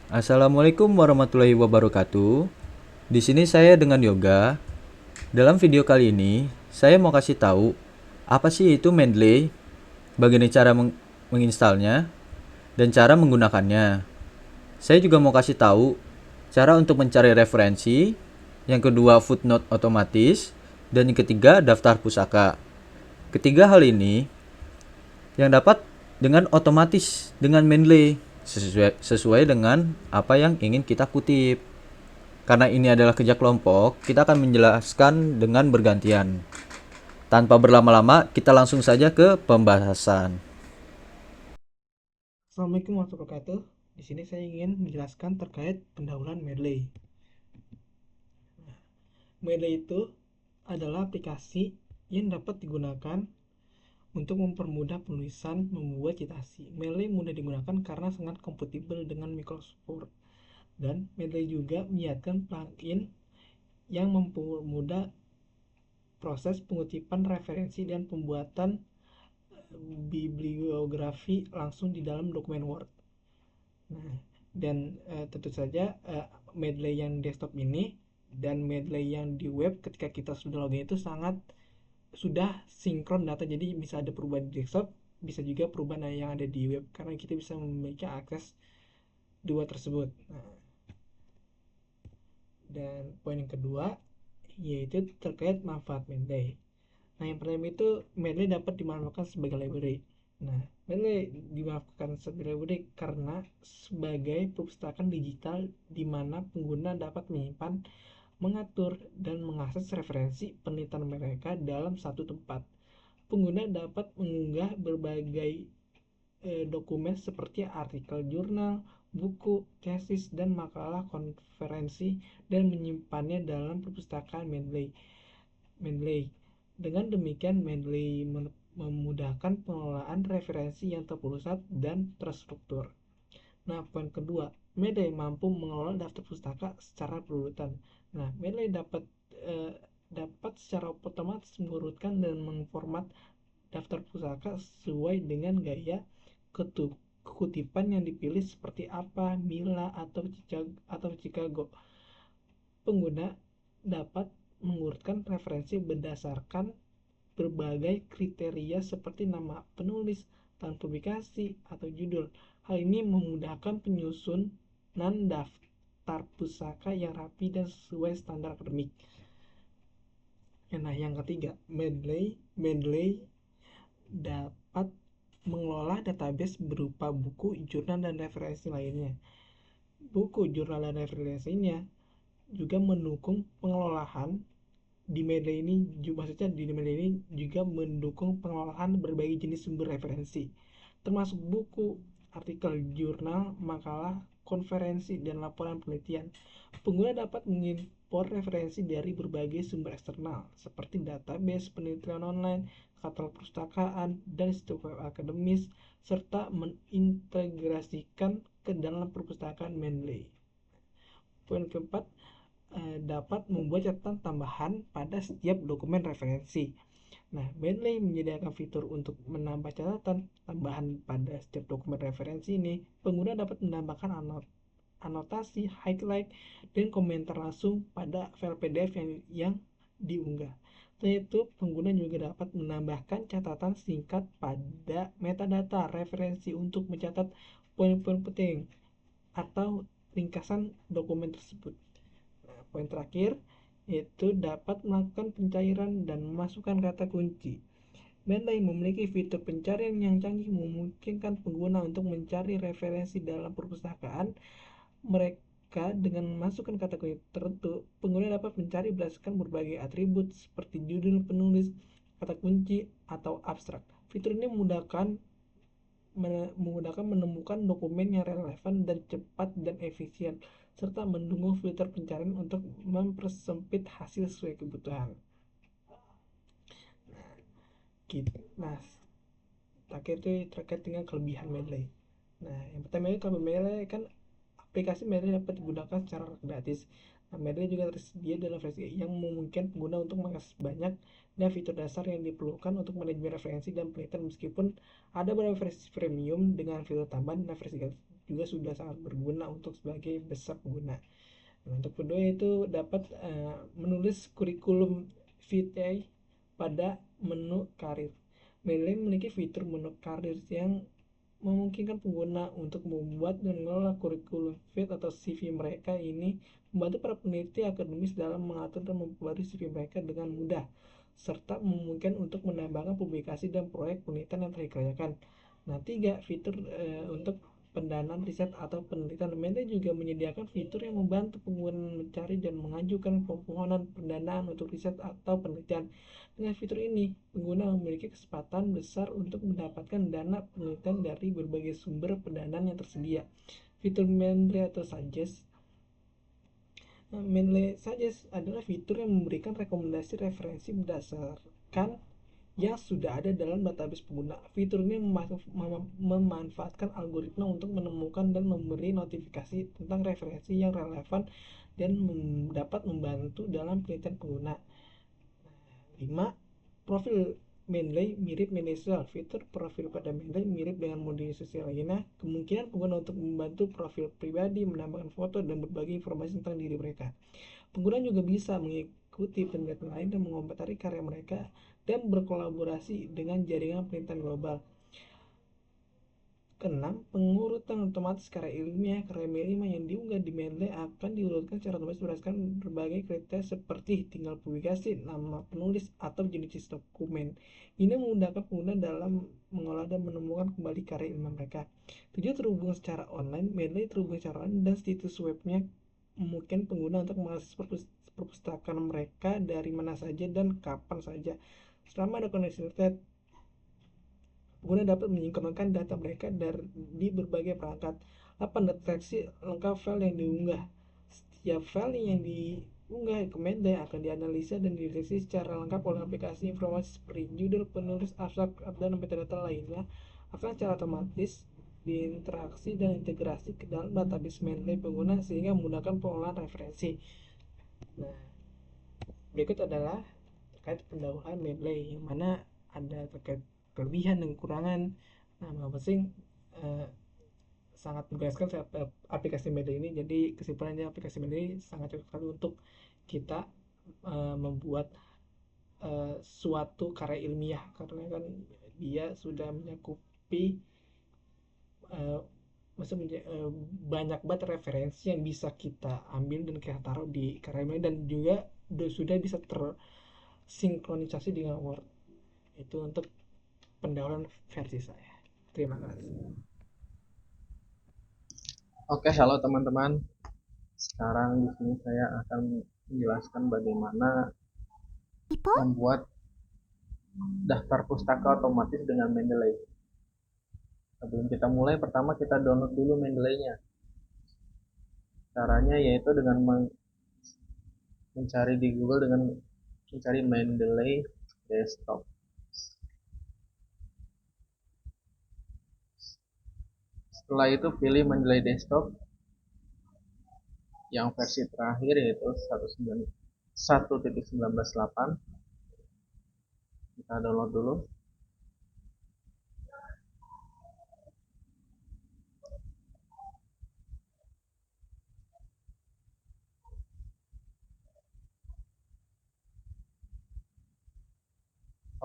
Assalamualaikum warahmatullahi wabarakatuh. Di sini saya dengan Yoga. Dalam video kali ini, saya mau kasih tahu apa sih itu Mendeley, bagaimana cara menginstalnya, dan cara menggunakannya. Saya juga mau kasih tahu cara untuk mencari referensi, yang kedua footnote otomatis, dan yang ketiga daftar pusaka. Ketiga hal ini yang dapat dengan otomatis dengan Mendeley sesuai dengan apa yang ingin kita kutip. Karena ini adalah kerja kelompok, kita akan menjelaskan dengan bergantian. Tanpa berlama-lama, kita langsung saja ke pembahasan. Assalamualaikum warahmatullahi wabarakatuh. Di sini saya ingin menjelaskan terkait pendahuluan Mendeley. Mendeley itu adalah aplikasi yang dapat digunakan untuk mempermudah penulisan membuat citasi. Mendeley mudah digunakan karena sangat kompatibel dengan Microsoft Word. Dan Mendeley juga menyiapkan plugin yang mempermudah proses pengutipan referensi dan pembuatan bibliografi langsung di dalam dokumen Word. Nah, dan tentu saja medley yang desktop ini dan medley yang di web ketika kita sudah login itu sangat sudah sinkron data, jadi bisa ada perubahan di desktop, bisa juga perubahan yang ada di web karena kita bisa memiliki akses dua tersebut. Nah, dan poin yang kedua yaitu terkait manfaat medley. Nah, yang pertama itu Mendeley dapat dimanfaatkan sebagai library. Nah, Mendeley dimanfaatkan sebagai library karena sebagai perpustakaan digital di mana pengguna dapat menyimpan, mengatur, dan mengakses referensi penelitian mereka dalam satu tempat. Pengguna dapat mengunggah berbagai dokumen seperti artikel jurnal, buku, tesis, dan makalah konferensi dan menyimpannya dalam perpustakaan Mendeley. Mendeley. Dengan demikian, Mendeley memudahkan pengelolaan referensi yang terpusat dan terstruktur. Nah, poin kedua, Mendeley mampu mengelola daftar pustaka secara berurutan. Nah, Mendeley dapat secara otomatis mengurutkan dan mengformat daftar pustaka sesuai dengan gaya kutipan yang dipilih seperti apa, Mila, atau Chicago. Pengguna dapat mengurutkan referensi berdasarkan berbagai kriteria seperti nama penulis, tahun publikasi, atau judul. Hal ini memudahkan penyusunan daftar pusaka yang rapi dan sesuai standar akademik. Nah, yang ketiga, Mendeley dapat mengelola database berupa buku, jurnal, dan referensi lainnya. Buku, jurnal, dan referensinya juga mendukung pengelolaan di media ini, maksudnya di media ini juga mendukung pengelolaan berbagai jenis sumber referensi, termasuk buku, artikel jurnal, makalah, konferensi, dan laporan penelitian. Pengguna dapat mengimpor referensi dari berbagai sumber eksternal seperti database penelitian online, katalog perpustakaan, dan situs web akademis, serta mengintegrasikan ke dalam perpustakaan Mendeley. Poin keempat, dapat membuat catatan tambahan pada setiap dokumen referensi. Nah, Bentley menyediakan fitur untuk menambah catatan tambahan pada setiap dokumen referensi ini. Pengguna dapat menambahkan anotasi, highlight, dan komentar langsung pada file PDF yang diunggah. Selain itu, pengguna juga dapat menambahkan catatan singkat pada metadata referensi untuk mencatat poin-poin penting atau ringkasan dokumen tersebut. Nah, poin terakhir yaitu dapat melakukan pencairan dan memasukkan kata kunci. Mendeley memiliki fitur pencarian yang canggih memungkinkan pengguna untuk mencari referensi dalam perpustakaan mereka dengan memasukkan kata kunci tertentu. Pengguna dapat mencari berdasarkan berbagai atribut seperti judul penulis, kata kunci, atau abstrak. Fitur ini memudahkan menemukan dokumen yang relevan dan cepat dan efisien, serta mendukung filter pencarian untuk mempersempit hasil sesuai kebutuhan. Nah, terakhir itu terkait dengan kelebihan Mendeley. Nah, yang pertama itu kalau Mendeley kan aplikasi Mendeley dapat digunakan secara gratis. Nah, Mendeley juga tersedia dalam versi yang memungkinkan pengguna untuk mengakses banyak dan fitur dasar yang diperlukan untuk manajemen referensi dan penelitian, meskipun ada beberapa versi premium dengan fitur tambahan dan versi gratis. juga sudah sangat berguna untuk sebagai besar pengguna. Nah, untuk kedua itu dapat menulis kurikulum VTA pada menu karir. Mendeley memiliki fitur menu karir yang memungkinkan pengguna untuk membuat dan mengelola kurikulum fit atau CV mereka. Ini membantu para peneliti akademis dalam mengatur dan memperbarui CV mereka dengan mudah, serta memungkinkan untuk menambahkan publikasi dan proyek penelitian yang telah dikerjakan. Nah, tiga, fitur untuk pendanaan riset atau penelitian. Mendeley juga menyediakan fitur yang membantu pengguna mencari dan mengajukan permohonan pendanaan untuk riset atau penelitian. Dengan fitur ini, pengguna memiliki kesempatan besar untuk mendapatkan dana penelitian dari berbagai sumber pendanaan yang tersedia. Fitur Mendeley atau Suggest. Mendeley Suggest adalah fitur yang memberikan rekomendasi referensi berdasarkan yang sudah ada dalam database pengguna. Fitur ini memanfaatkan algoritma untuk menemukan dan memberi notifikasi tentang referensi yang relevan dan dapat membantu dalam penelitian pengguna. 5. Profil Mendeley mirip media sosial. Fitur profil pada Mendeley mirip dengan media sosial lainnya. Kemungkinan pengguna untuk membantu profil pribadi, menambahkan foto, dan berbagi informasi tentang diri mereka. Pengguna juga bisa mengikuti penelitian lain dan mengomentari karya mereka dan berkolaborasi dengan jaringan penelitian global. Keenam, pengurutan otomatis karya ilmiah. Karya ilmiah yang diunggah di Mendeley akan diurutkan secara otomatis berdasarkan berbagai kriteria seperti tinggal publikasi, nama penulis, atau jenis dokumen. Ini memudahkan pengguna dalam mengolah dan menemukan kembali karya ilmiah mereka. 7. Terhubung secara online. Mendeley terhubung secara online dan situs webnya memungkinkan pengguna untuk mengakses perpustakaan mereka dari mana saja dan kapan saja. Selama ada koneksi internet, pengguna dapat menyinkronkan data mereka di berbagai perangkat. 8. Deteksi lengkap file yang diunggah. Setiap file yang diunggah ke Mendeley akan dianalisa dan dideteksi secara lengkap oleh aplikasi informasi seperti judul, penulis, abstrak, dan metadata lainnya akan secara otomatis diinteraksi dan integrasi ke dalam database Mendeley pengguna sehingga memudahkan pengelolaan referensi. Nah, berikut adalah terkait pendahuluan Mendeley, yang mana ada terkait kelebihan dan kekurangan. Nah, masing-masing eh, sangat menggaskan aplikasi Mendeley ini. Jadi kesimpulannya, aplikasi Mendeley sangat cocok sekali untuk kita membuat suatu karya ilmiah, karena kan dia sudah menyakupi uh, maksudnya banyak banget referensi yang bisa kita ambil dan kita taruh di karya ilmiah, dan juga sudah bisa tersinkronisasi dengan Word. Itu untuk pendahuluan versi saya. Terima kasih. Oke, halo teman-teman. Sekarang di sini saya akan menjelaskan bagaimana membuat daftar pustaka otomatis dengan Mendeley. Sebelum kita mulai, pertama kita download dulu Mendeley-nya. Caranya yaitu dengan mencari di Google dengan mencari Mendeley Desktop. Setelah itu pilih Mendeley Desktop yang versi terakhir yaitu 1.19.8. Kita download dulu.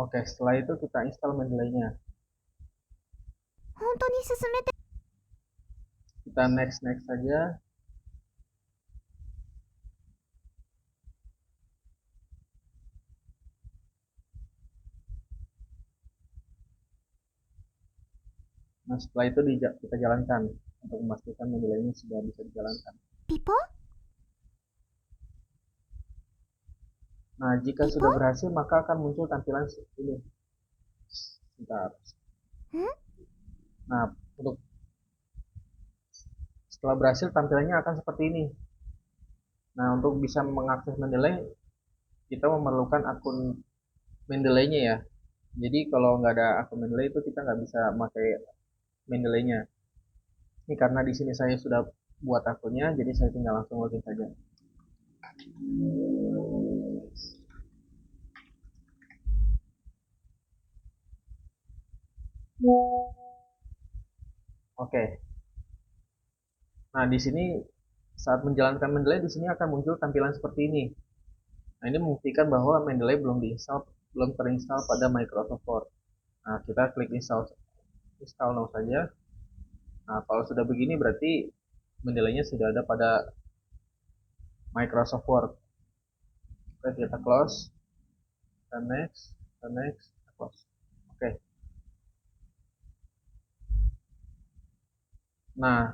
Oke, setelah itu kita install Mendeley-nya. Kita next saja. Nah, setelah itu kita jalankan untuk memastikan Mendeley-nya sudah bisa dijalankan. Nah, jika sudah berhasil, maka akan muncul tampilan seperti ini. Sebentar. Nah, setelah berhasil, tampilannya akan seperti ini. Nah, untuk bisa mengakses Mendeley, kita memerlukan akun Mendeley-nya ya. Jadi kalau nggak ada akun Mendeley itu kita nggak bisa pakai Mendeley-nya. Ini karena di sini saya sudah buat akunnya, jadi saya tinggal langsung login saja. Oke. Nah, di sini saat menjalankan Mendeley di sini akan muncul tampilan seperti ini. Nah, ini membuktikan bahwa Mendeley belum terinstall pada Microsoft Word. Nah, kita klik install now saja. Nah, kalau sudah begini berarti Mendeley-nya sudah ada pada Microsoft Word. Oke, kita close, dan next, close. Oke. Nah,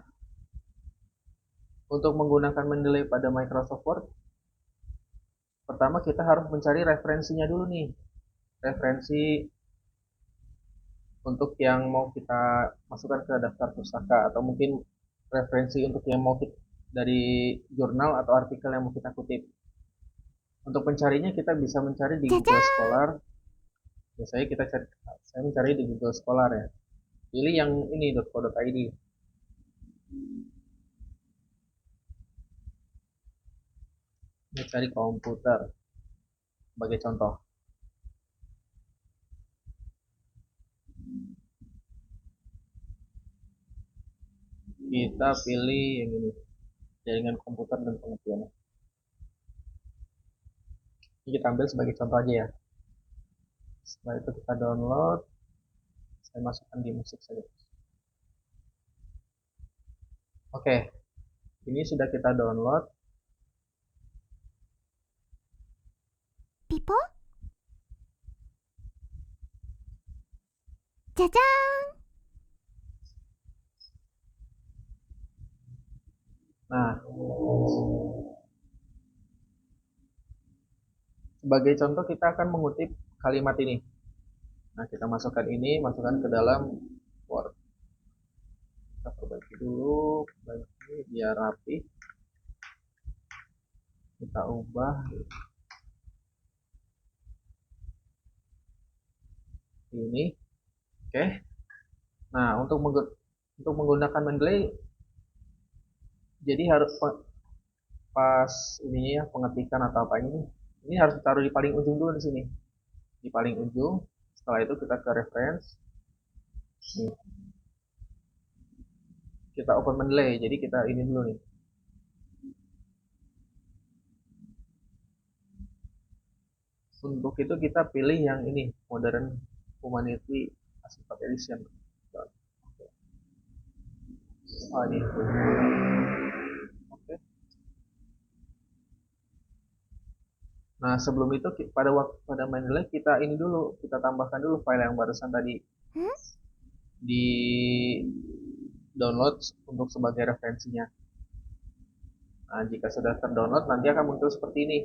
untuk menggunakan Mendeley pada Microsoft Word, pertama kita harus mencari referensinya dulu nih. Referensi untuk yang mau kita masukkan ke daftar pustaka, atau mungkin referensi untuk yang mau kita, dari jurnal atau artikel yang mau kita kutip. Untuk mencarinya kita bisa mencari di Google Scholar. Biasanya saya mencari di Google Scholar ya. Pilih yang ini .co.id. Ini cari komputer sebagai contoh. Kita pilih yang ini, jaringan komputer dan pengertiannya. Ini kita ambil sebagai contoh aja ya. Setelah itu kita download. Saya masukkan di musik saja. Oke, ini sudah kita download. Pipo? Caca! Nah, sebagai contoh kita akan mengutip kalimat ini. Nah, kita masukkan ke dalam Word. Kita perbaiki dulu, biar rapi. Kita ubah. Ini, oke. Nah, untuk menggunakan Mendeley, jadi harus pas ininya ya, pengetikan atau apa ini harus ditaruh di paling ujung dulu di sini. Di paling ujung. Setelah itu kita ke reference. Nih. Kita open Mendeley. Jadi kita ini dulu nih. Untuk itu kita pilih yang ini, Modern Humanity Assisted Edition. Oh, ini. Oke. Nah, sebelum itu pada Mendeley kita ini dulu, kita tambahkan dulu file yang barusan tadi di download untuk sebagai referensinya. Nah, jika sudah terdownload nanti akan muncul seperti ini.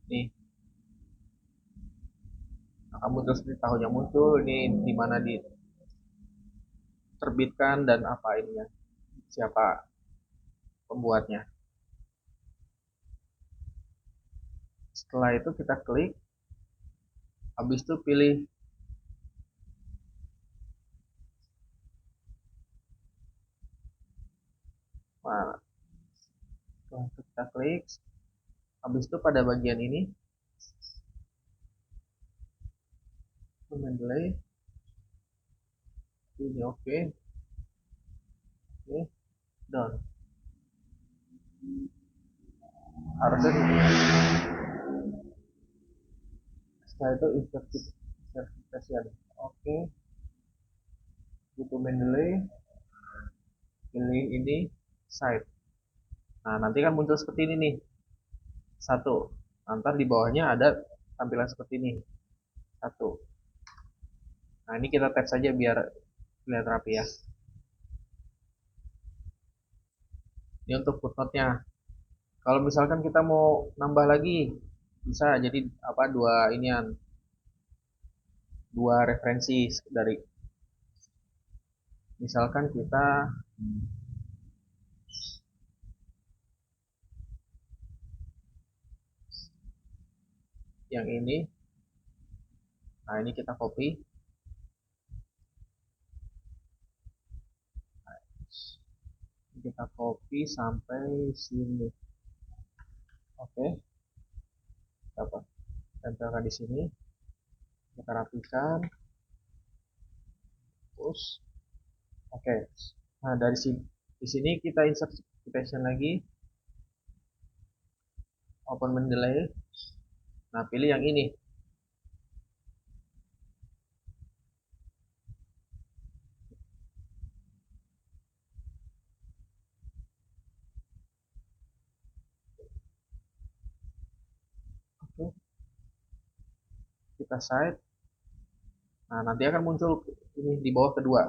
Nih. Akan muncul seperti tahunnya muncul, ini di mana diterbitkan dan apa ininya. Siapa pembuatnya. Setelah itu kita klik, habis itu pilih mana. Setelah itu kita klik, habis itu pada bagian ini Mendeley ini oke, done. Harusnya setelah itu verification. Oke, butuh Mendeley, pilih ini site. Nah, nanti kan muncul seperti ini nih. Satu. Nanti di bawahnya ada tampilan seperti ini. Satu. Nah, ini kita tap saja biar lihat rapi ya. Ini untuk footnote-nya. Kalau misalkan kita mau nambah lagi, bisa jadi apa dua referensi dari, misalkan kita yang ini. Nah, ini kita copy. Kita copy sampai sini. Oke. Dapat. Tempelkan di sini. Kita rapikan. Terus. Oke. Nah, dari sini Di sini kita insert citation lagi, open Mendeley. Nah, pilih yang ini. Oke, kita save. Nah, nanti akan muncul ini di bawah kedua.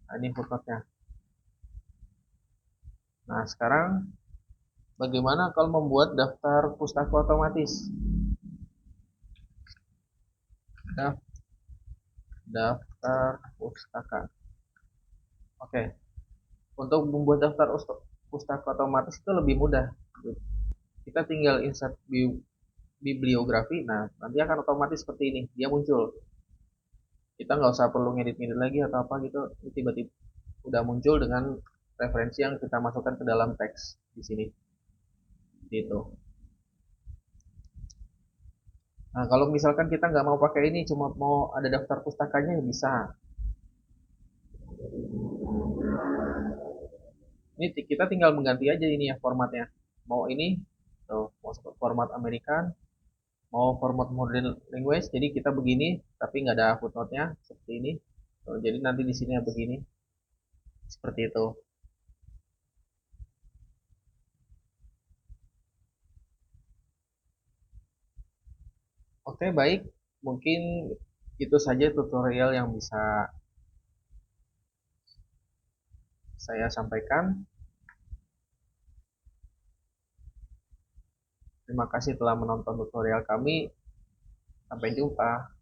Nah, ini footnote-nya. Nah, sekarang bagaimana kalau membuat daftar pustaka otomatis? Daftar pustaka. Oke, untuk membuat daftar pustaka otomatis itu lebih mudah. Kita tinggal insert bibliografi. Nah, nanti akan otomatis seperti ini. Dia muncul. Kita nggak usah perlu ngedit-ngedit lagi atau apa gitu. Tiba-tiba udah muncul dengan referensi yang kita masukkan ke dalam teks di sini. Gitu. Nah, kalau misalkan kita nggak mau pakai ini, cuma mau ada daftar pustakanya, ya bisa. Ini kita tinggal mengganti aja ini ya formatnya. Mau ini, tuh, mau format American, mau format modern language. Jadi kita begini, tapi nggak ada footnote-nya seperti ini. Tuh, jadi nanti di sini begini, seperti itu. Oke, baik. Mungkin itu saja tutorial yang bisa saya sampaikan. Terima kasih telah menonton tutorial kami. Sampai jumpa.